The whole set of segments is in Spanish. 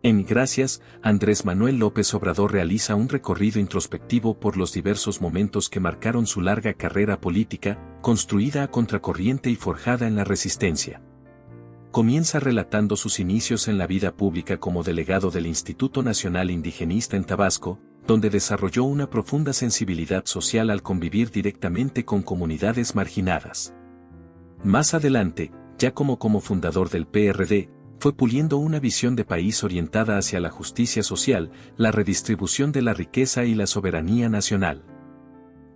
En Gracias, Andrés Manuel López Obrador realiza un recorrido introspectivo por los diversos momentos que marcaron su larga carrera política, construida a contracorriente y forjada en la resistencia. Comienza relatando sus inicios en la vida pública como delegado del Instituto Nacional Indigenista en Tabasco, donde desarrolló una profunda sensibilidad social al convivir directamente con comunidades marginadas. Más adelante, ya como fundador del PRD, fue puliendo una visión de país orientada hacia la justicia social, la redistribución de la riqueza y la soberanía nacional.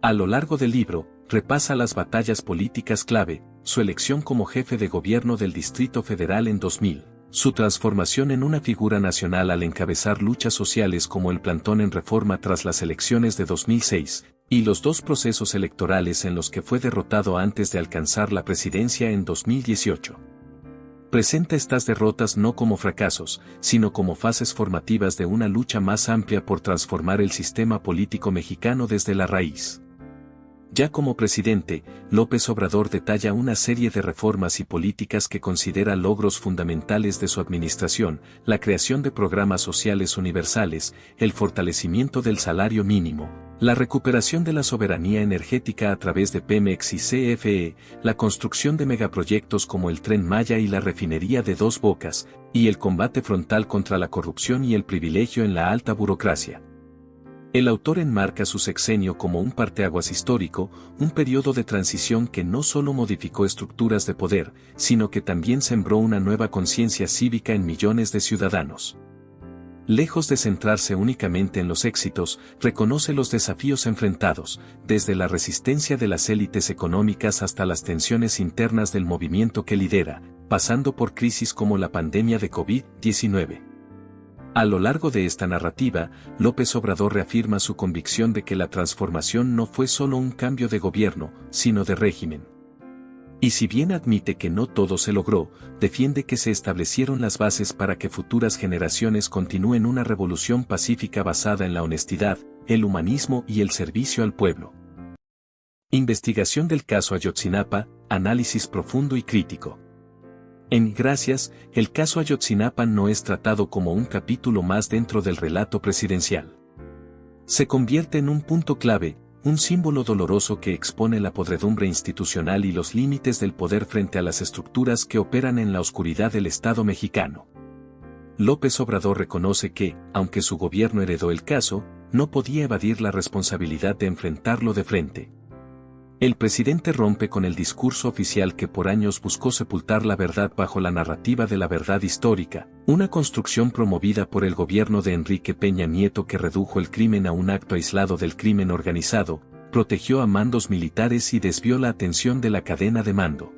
A lo largo del libro, repasa las batallas políticas clave, su elección como jefe de gobierno del Distrito Federal en 2000, su transformación en una figura nacional al encabezar luchas sociales como el plantón en Reforma tras las elecciones de 2006, y los dos procesos electorales en los que fue derrotado antes de alcanzar la presidencia en 2018. Presenta estas derrotas no como fracasos, sino como fases formativas de una lucha más amplia por transformar el sistema político mexicano desde la raíz. Ya como presidente, López Obrador detalla una serie de reformas y políticas que considera logros fundamentales de su administración, la creación de programas sociales universales, el fortalecimiento del salario mínimo, la recuperación de la soberanía energética a través de Pemex y CFE, la construcción de megaproyectos como el Tren Maya y la refinería de Dos Bocas, y el combate frontal contra la corrupción y el privilegio en la alta burocracia. El autor enmarca su sexenio como un parteaguas histórico, un periodo de transición que no solo modificó estructuras de poder, sino que también sembró una nueva conciencia cívica en millones de ciudadanos. Lejos de centrarse únicamente en los éxitos, reconoce los desafíos enfrentados, desde la resistencia de las élites económicas hasta las tensiones internas del movimiento que lidera, pasando por crisis como la pandemia de COVID-19. A lo largo de esta narrativa, López Obrador reafirma su convicción de que la transformación no fue solo un cambio de gobierno, sino de régimen. Y si bien admite que no todo se logró, defiende que se establecieron las bases para que futuras generaciones continúen una revolución pacífica basada en la honestidad, el humanismo y el servicio al pueblo. Investigación del caso Ayotzinapa, análisis profundo y crítico. En Gracias, el caso Ayotzinapa no es tratado como un capítulo más dentro del relato presidencial. Se convierte en un punto clave, un símbolo doloroso que expone la podredumbre institucional y los límites del poder frente a las estructuras que operan en la oscuridad del Estado mexicano. López Obrador reconoce que, aunque su gobierno heredó el caso, no podía evadir la responsabilidad de enfrentarlo de frente. El presidente rompe con el discurso oficial que por años buscó sepultar la verdad bajo la narrativa de la verdad histórica, una construcción promovida por el gobierno de Enrique Peña Nieto que redujo el crimen a un acto aislado del crimen organizado, protegió a mandos militares y desvió la atención de la cadena de mando.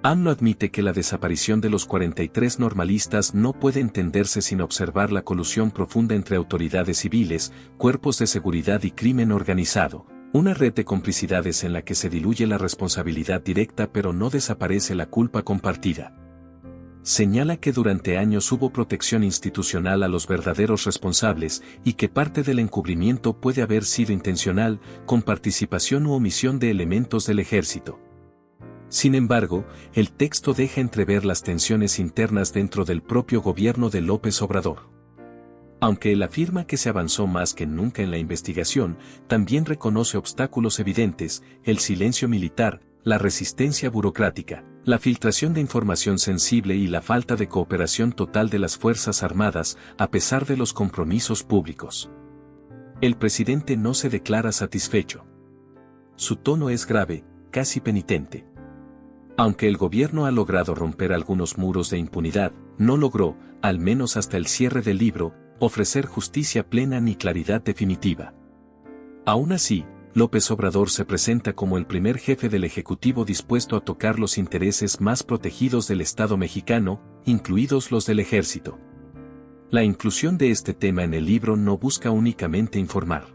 AMLO admite que la desaparición de los 43 normalistas no puede entenderse sin observar la colusión profunda entre autoridades civiles, cuerpos de seguridad y crimen organizado. Una red de complicidades en la que se diluye la responsabilidad directa pero no desaparece la culpa compartida. Señala que durante años hubo protección institucional a los verdaderos responsables y que parte del encubrimiento puede haber sido intencional, con participación u omisión de elementos del ejército. Sin embargo, el texto deja entrever las tensiones internas dentro del propio gobierno de López Obrador. Aunque él afirma que se avanzó más que nunca en la investigación, también reconoce obstáculos evidentes, el silencio militar, la resistencia burocrática, la filtración de información sensible y la falta de cooperación total de las Fuerzas Armadas, a pesar de los compromisos públicos. El presidente no se declara satisfecho. Su tono es grave, casi penitente. Aunque el gobierno ha logrado romper algunos muros de impunidad, no logró, al menos hasta el cierre del libro, ofrecer justicia plena ni claridad definitiva. Aún así, López Obrador se presenta como el primer jefe del Ejecutivo dispuesto a tocar los intereses más protegidos del Estado mexicano, incluidos los del Ejército. La inclusión de este tema en el libro no busca únicamente informar.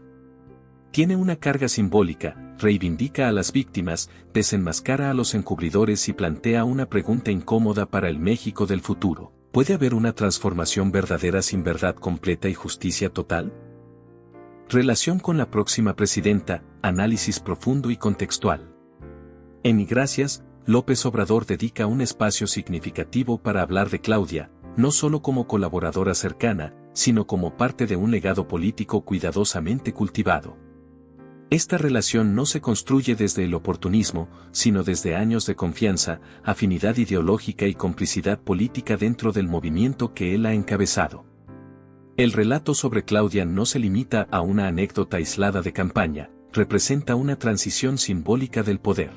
Tiene una carga simbólica, reivindica a las víctimas, desenmascara a los encubridores y plantea una pregunta incómoda para el México del futuro. ¿Puede haber una transformación verdadera sin verdad completa y justicia total? Relación con la próxima presidenta, análisis profundo y contextual. En Gracias, López Obrador dedica un espacio significativo para hablar de Claudia, no solo como colaboradora cercana, sino como parte de un legado político cuidadosamente cultivado. Esta relación no se construye desde el oportunismo, sino desde años de confianza, afinidad ideológica y complicidad política dentro del movimiento que él ha encabezado. El relato sobre Claudia no se limita a una anécdota aislada de campaña, representa una transición simbólica del poder.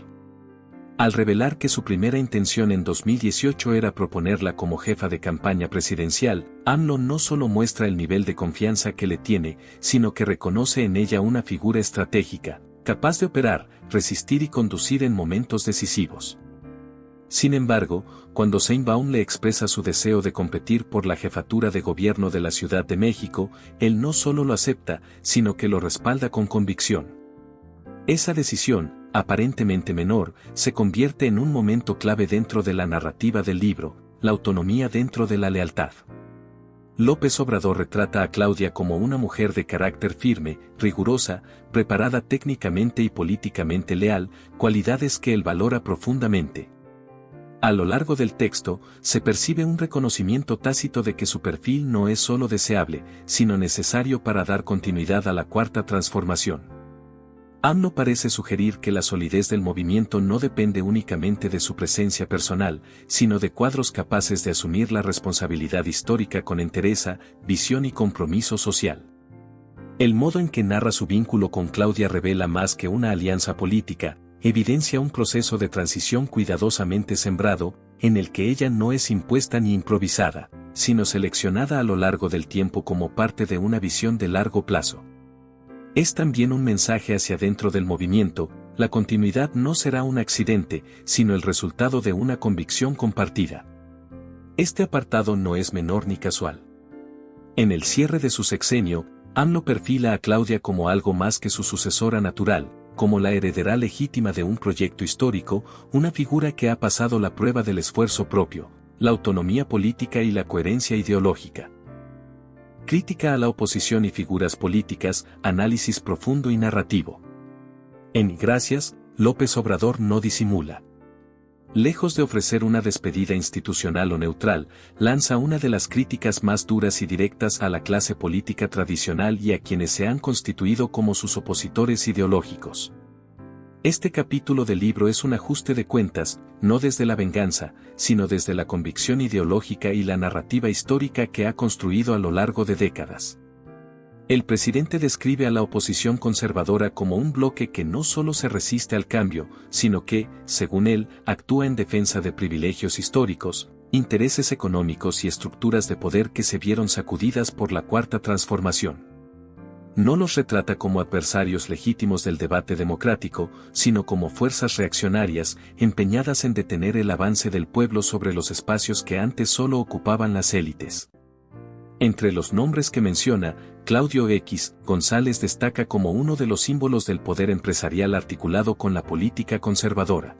Al revelar que su primera intención en 2018 era proponerla como jefa de campaña presidencial, AMLO no solo muestra el nivel de confianza que le tiene, sino que reconoce en ella una figura estratégica, capaz de operar, resistir y conducir en momentos decisivos. Sin embargo, cuando Sheinbaum le expresa su deseo de competir por la jefatura de gobierno de la Ciudad de México, él no solo lo acepta, sino que lo respalda con convicción. Esa decisión, aparentemente menor, se convierte en un momento clave dentro de la narrativa del libro, la autonomía dentro de la lealtad. López Obrador retrata a Claudia como una mujer de carácter firme, rigurosa, preparada técnicamente y políticamente leal, cualidades que él valora profundamente. A lo largo del texto, se percibe un reconocimiento tácito de que su perfil no es solo deseable, sino necesario para dar continuidad a la Cuarta Transformación. AMLO parece sugerir que la solidez del movimiento no depende únicamente de su presencia personal, sino de cuadros capaces de asumir la responsabilidad histórica con entereza, visión y compromiso social. El modo en que narra su vínculo con Claudia revela más que una alianza política, evidencia un proceso de transición cuidadosamente sembrado, en el que ella no es impuesta ni improvisada, sino seleccionada a lo largo del tiempo como parte de una visión de largo plazo. Es también un mensaje hacia dentro del movimiento, la continuidad no será un accidente, sino el resultado de una convicción compartida. Este apartado no es menor ni casual. En el cierre de su sexenio, AMLO perfila a Claudia como algo más que su sucesora natural, como la heredera legítima de un proyecto histórico, una figura que ha pasado la prueba del esfuerzo propio, la autonomía política y la coherencia ideológica. Crítica a la oposición y figuras políticas, análisis profundo y narrativo. En Gracias, López Obrador no disimula. Lejos de ofrecer una despedida institucional o neutral, lanza una de las críticas más duras y directas a la clase política tradicional y a quienes se han constituido como sus opositores ideológicos. Este capítulo del libro es un ajuste de cuentas, no desde la venganza, sino desde la convicción ideológica y la narrativa histórica que ha construido a lo largo de décadas. El presidente describe a la oposición conservadora como un bloque que no solo se resiste al cambio, sino que, según él, actúa en defensa de privilegios históricos, intereses económicos y estructuras de poder que se vieron sacudidas por la Cuarta Transformación. No los retrata como adversarios legítimos del debate democrático, sino como fuerzas reaccionarias, empeñadas en detener el avance del pueblo sobre los espacios que antes solo ocupaban las élites. Entre los nombres que menciona, Claudio X. González destaca como uno de los símbolos del poder empresarial articulado con la política conservadora.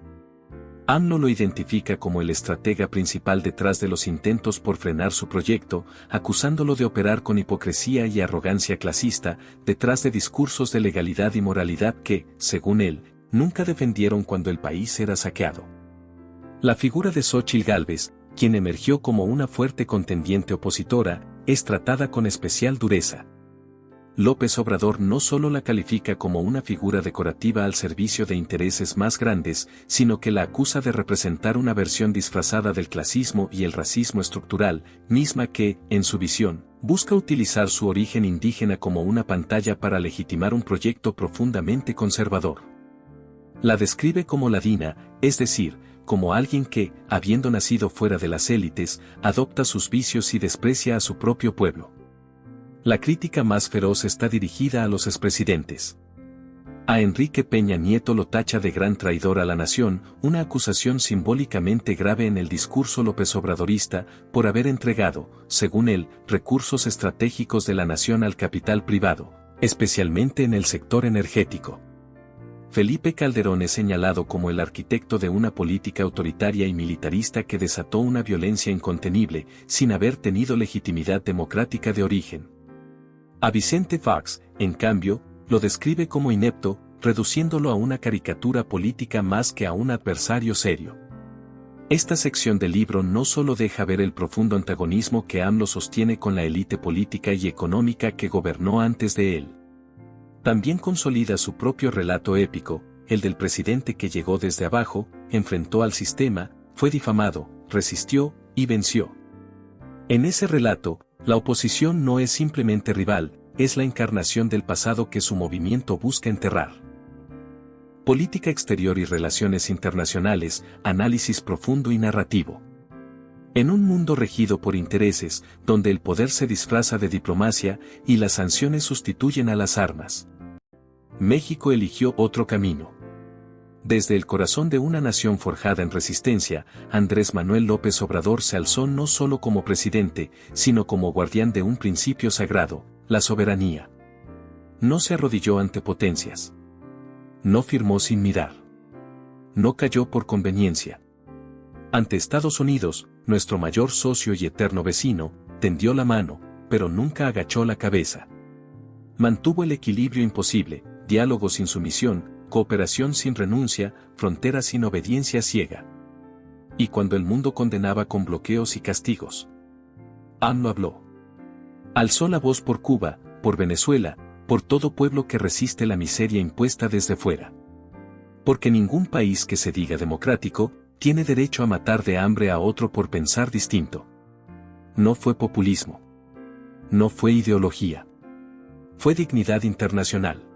AMLO lo identifica como el estratega principal detrás de los intentos por frenar su proyecto, acusándolo de operar con hipocresía y arrogancia clasista, detrás de discursos de legalidad y moralidad que, según él, nunca defendieron cuando el país era saqueado. La figura de Xóchitl Gálvez, quien emergió como una fuerte contendiente opositora, es tratada con especial dureza. López Obrador no solo la califica como una figura decorativa al servicio de intereses más grandes, sino que la acusa de representar una versión disfrazada del clasismo y el racismo estructural, misma que, en su visión, busca utilizar su origen indígena como una pantalla para legitimar un proyecto profundamente conservador. La describe como ladina, es decir, como alguien que, habiendo nacido fuera de las élites, adopta sus vicios y desprecia a su propio pueblo. La crítica más feroz está dirigida a los expresidentes. A Enrique Peña Nieto lo tacha de gran traidor a la nación, una acusación simbólicamente grave en el discurso López Obradorista, por haber entregado, según él, recursos estratégicos de la nación al capital privado, especialmente en el sector energético. Felipe Calderón es señalado como el arquitecto de una política autoritaria y militarista que desató una violencia incontenible, sin haber tenido legitimidad democrática de origen. A Vicente Fox, en cambio, lo describe como inepto, reduciéndolo a una caricatura política más que a un adversario serio. Esta sección del libro no solo deja ver el profundo antagonismo que AMLO sostiene con la élite política y económica que gobernó antes de él. También consolida su propio relato épico, el del presidente que llegó desde abajo, enfrentó al sistema, fue difamado, resistió y venció. En ese relato, la oposición no es simplemente rival, es la encarnación del pasado que su movimiento busca enterrar. Política exterior y relaciones internacionales, análisis profundo y narrativo. En un mundo regido por intereses, donde el poder se disfraza de diplomacia y las sanciones sustituyen a las armas, México eligió otro camino. Desde el corazón de una nación forjada en resistencia, Andrés Manuel López Obrador se alzó no solo como presidente, sino como guardián de un principio sagrado, la soberanía. No se arrodilló ante potencias. No firmó sin mirar. No cayó por conveniencia. Ante Estados Unidos, nuestro mayor socio y eterno vecino, tendió la mano, pero nunca agachó la cabeza. Mantuvo el equilibrio imposible, diálogo sin sumisión, cooperación sin renuncia, frontera sin obediencia ciega. Y cuando el mundo condenaba con bloqueos y castigos, AMLO habló. Alzó la voz por Cuba, por Venezuela, por todo pueblo que resiste la miseria impuesta desde fuera. Porque ningún país que se diga democrático, tiene derecho a matar de hambre a otro por pensar distinto. No fue populismo. No fue ideología. Fue dignidad internacional.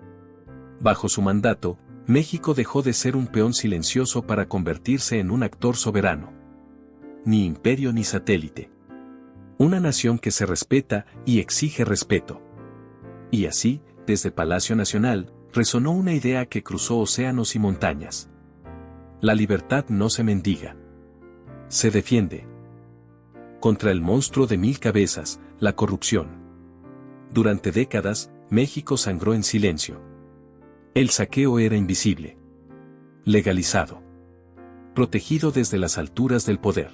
Bajo su mandato, México dejó de ser un peón silencioso para convertirse en un actor soberano. Ni imperio ni satélite. Una nación que se respeta y exige respeto. Y así, desde Palacio Nacional, resonó una idea que cruzó océanos y montañas. La libertad no se mendiga. Se defiende. Contra el monstruo de 1000 cabezas, la corrupción. Durante décadas, México sangró en silencio. El saqueo era invisible. Legalizado. Protegido desde las alturas del poder.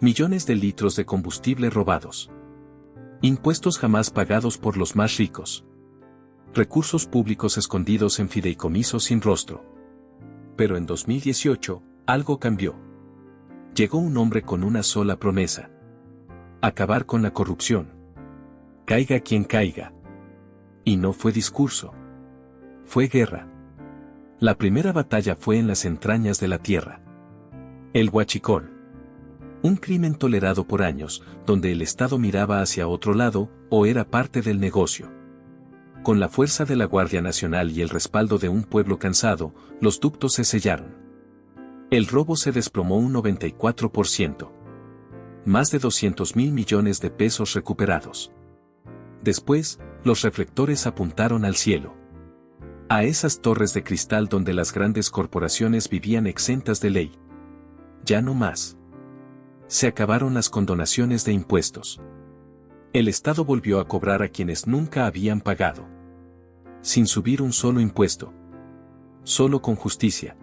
Millones de litros de combustible robados. Impuestos jamás pagados por los más ricos. Recursos públicos escondidos en fideicomisos sin rostro. Pero en 2018, algo cambió. Llegó un hombre con una sola promesa. Acabar con la corrupción. Caiga quien caiga. Y no fue discurso. Fue guerra. La primera batalla fue en las entrañas de la tierra. El huachicol. Un crimen tolerado por años, donde el Estado miraba hacia otro lado, o era parte del negocio. Con la fuerza de la Guardia Nacional y el respaldo de un pueblo cansado, los ductos se sellaron. El robo se desplomó un 94%. Más de 200.000 millones de pesos recuperados. Después, los reflectores apuntaron al cielo. A esas torres de cristal donde las grandes corporaciones vivían exentas de ley. Ya no más. Se acabaron las condonaciones de impuestos. El Estado volvió a cobrar a quienes nunca habían pagado. Sin subir un solo impuesto. Solo con justicia.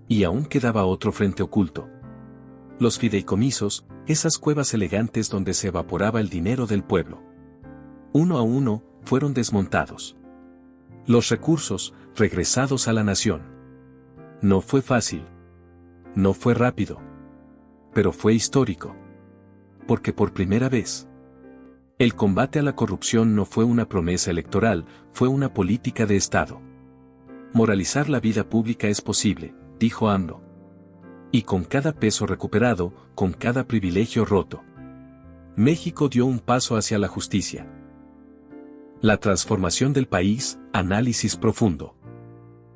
Y aún quedaba otro frente oculto. Los fideicomisos, esas cuevas elegantes donde se evaporaba el dinero del pueblo. Uno a uno, fueron desmontados. Los recursos, regresados a la nación. No fue fácil. No fue rápido. Pero fue histórico. Porque por primera vez, el combate a la corrupción no fue una promesa electoral, fue una política de Estado. Moralizar la vida pública es posible, dijo AMLO. Y con cada peso recuperado, con cada privilegio roto, México dio un paso hacia la justicia. La transformación del país, análisis profundo.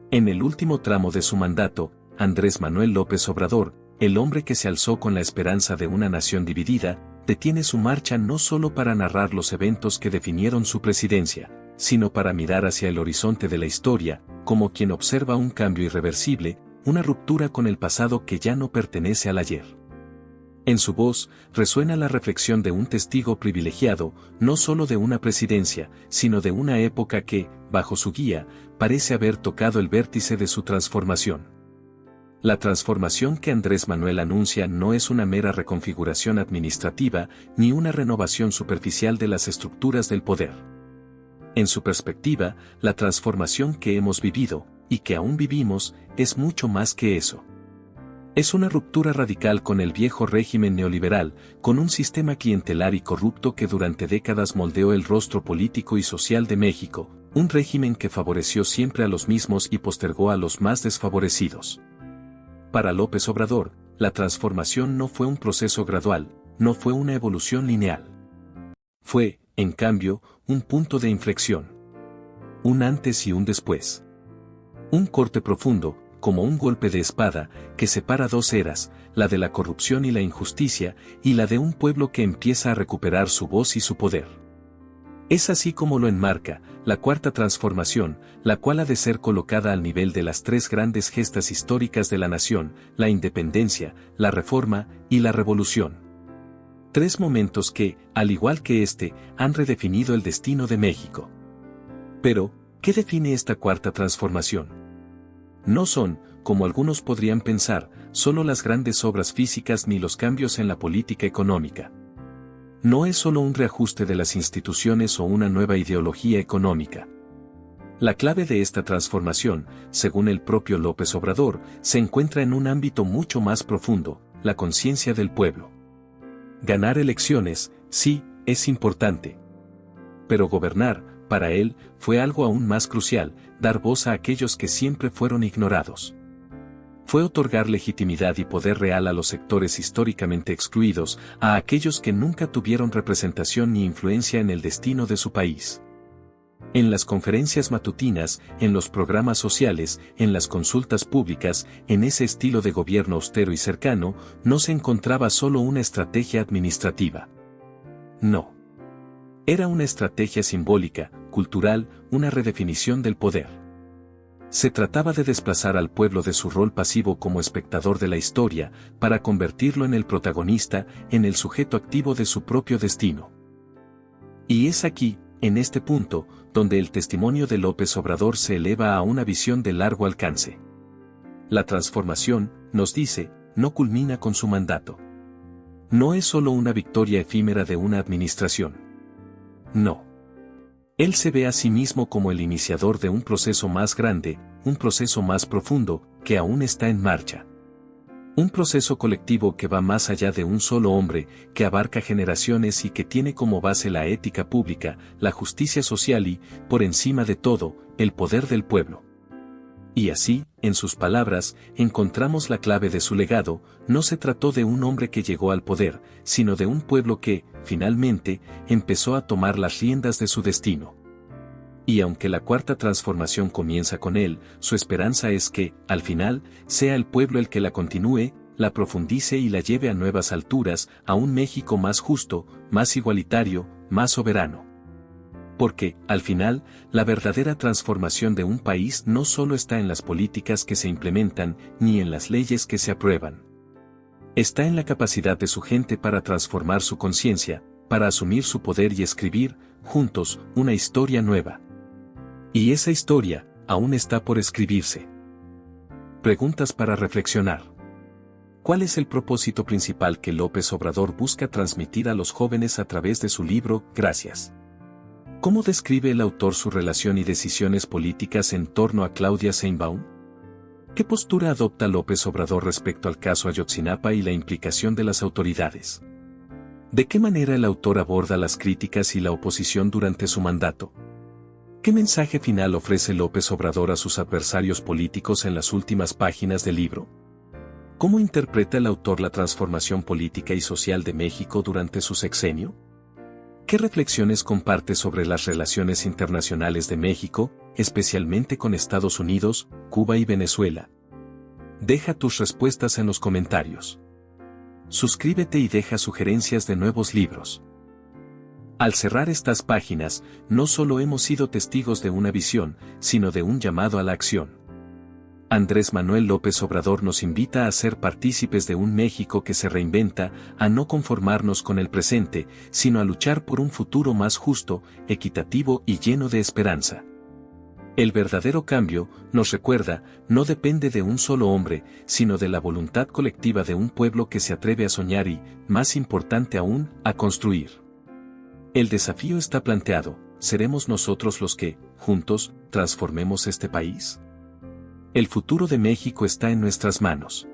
En el último tramo de su mandato, Andrés Manuel López Obrador, el hombre que se alzó con la esperanza de una nación dividida, detiene su marcha no solo para narrar los eventos que definieron su presidencia, sino para mirar hacia el horizonte de la historia, como quien observa un cambio irreversible, una ruptura con el pasado que ya no pertenece al ayer. En su voz, resuena la reflexión de un testigo privilegiado, no solo de una presidencia, sino de una época que, bajo su guía, parece haber tocado el vértice de su transformación. La transformación que Andrés Manuel anuncia no es una mera reconfiguración administrativa, ni una renovación superficial de las estructuras del poder. En su perspectiva, la transformación que hemos vivido, y que aún vivimos, es mucho más que eso. Es una ruptura radical con el viejo régimen neoliberal, con un sistema clientelar y corrupto que durante décadas moldeó el rostro político y social de México, un régimen que favoreció siempre a los mismos y postergó a los más desfavorecidos. Para López Obrador, la transformación no fue un proceso gradual, no fue una evolución lineal. Fue, en cambio, un punto de inflexión. Un antes y un después. Un corte profundo, como un golpe de espada, que separa dos eras, la de la corrupción y la injusticia, y la de un pueblo que empieza a recuperar su voz y su poder. Es así como lo enmarca la Cuarta Transformación, la cual ha de ser colocada al nivel de las tres grandes gestas históricas de la nación, la independencia, la reforma y la revolución. Tres momentos que, al igual que este, han redefinido el destino de México. Pero, ¿qué define esta Cuarta Transformación? No son, como algunos podrían pensar, solo las grandes obras físicas ni los cambios en la política económica. No es solo un reajuste de las instituciones o una nueva ideología económica. La clave de esta transformación, según el propio López Obrador, se encuentra en un ámbito mucho más profundo, la conciencia del pueblo. Ganar elecciones, sí, es importante. Pero gobernar, para él, fue algo aún más crucial, dar voz a aquellos que siempre fueron ignorados. Fue otorgar legitimidad y poder real a los sectores históricamente excluidos, a aquellos que nunca tuvieron representación ni influencia en el destino de su país. En las conferencias matutinas, en los programas sociales, en las consultas públicas, en ese estilo de gobierno austero y cercano, no se encontraba solo una estrategia administrativa. No. Era una estrategia simbólica, cultural, una redefinición del poder. Se trataba de desplazar al pueblo de su rol pasivo como espectador de la historia, para convertirlo en el protagonista, en el sujeto activo de su propio destino. Y es aquí, en este punto, donde el testimonio de López Obrador se eleva a una visión de largo alcance. La transformación, nos dice, no culmina con su mandato. No es solo una victoria efímera de una administración. No. Él se ve a sí mismo como el iniciador de un proceso más grande, un proceso más profundo, que aún está en marcha. Un proceso colectivo que va más allá de un solo hombre, que abarca generaciones y que tiene como base la ética pública, la justicia social y, por encima de todo, el poder del pueblo. Y así, en sus palabras, encontramos la clave de su legado. No se trató de un hombre que llegó al poder, sino de un pueblo que, finalmente, empezó a tomar las riendas de su destino. Y aunque la Cuarta Transformación comienza con él, su esperanza es que, al final, sea el pueblo el que la continúe, la profundice y la lleve a nuevas alturas, a un México más justo, más igualitario, más soberano. Porque, al final, la verdadera transformación de un país no solo está en las políticas que se implementan, ni en las leyes que se aprueban. Está en la capacidad de su gente para transformar su conciencia, para asumir su poder y escribir, juntos, una historia nueva. Y esa historia, aún está por escribirse. Preguntas para reflexionar. ¿Cuál es el propósito principal que López Obrador busca transmitir a los jóvenes a través de su libro, Gracias? ¿Cómo describe el autor su relación y decisiones políticas en torno a Claudia Sheinbaum? ¿Qué postura adopta López Obrador respecto al caso Ayotzinapa y la implicación de las autoridades? ¿De qué manera el autor aborda las críticas y la oposición durante su mandato? ¿Qué mensaje final ofrece López Obrador a sus adversarios políticos en las últimas páginas del libro? ¿Cómo interpreta el autor la transformación política y social de México durante su sexenio? ¿Qué reflexiones comparte sobre las relaciones internacionales de México, especialmente con Estados Unidos, Cuba y Venezuela? Deja tus respuestas en los comentarios. Suscríbete y deja sugerencias de nuevos libros. Al cerrar estas páginas, no solo hemos sido testigos de una visión, sino de un llamado a la acción. Andrés Manuel López Obrador nos invita a ser partícipes de un México que se reinventa, a no conformarnos con el presente, sino a luchar por un futuro más justo, equitativo y lleno de esperanza. El verdadero cambio, nos recuerda, no depende de un solo hombre, sino de la voluntad colectiva de un pueblo que se atreve a soñar y, más importante aún, a construir. El desafío está planteado, ¿seremos nosotros los que, juntos, transformemos este país? El futuro de México está en nuestras manos.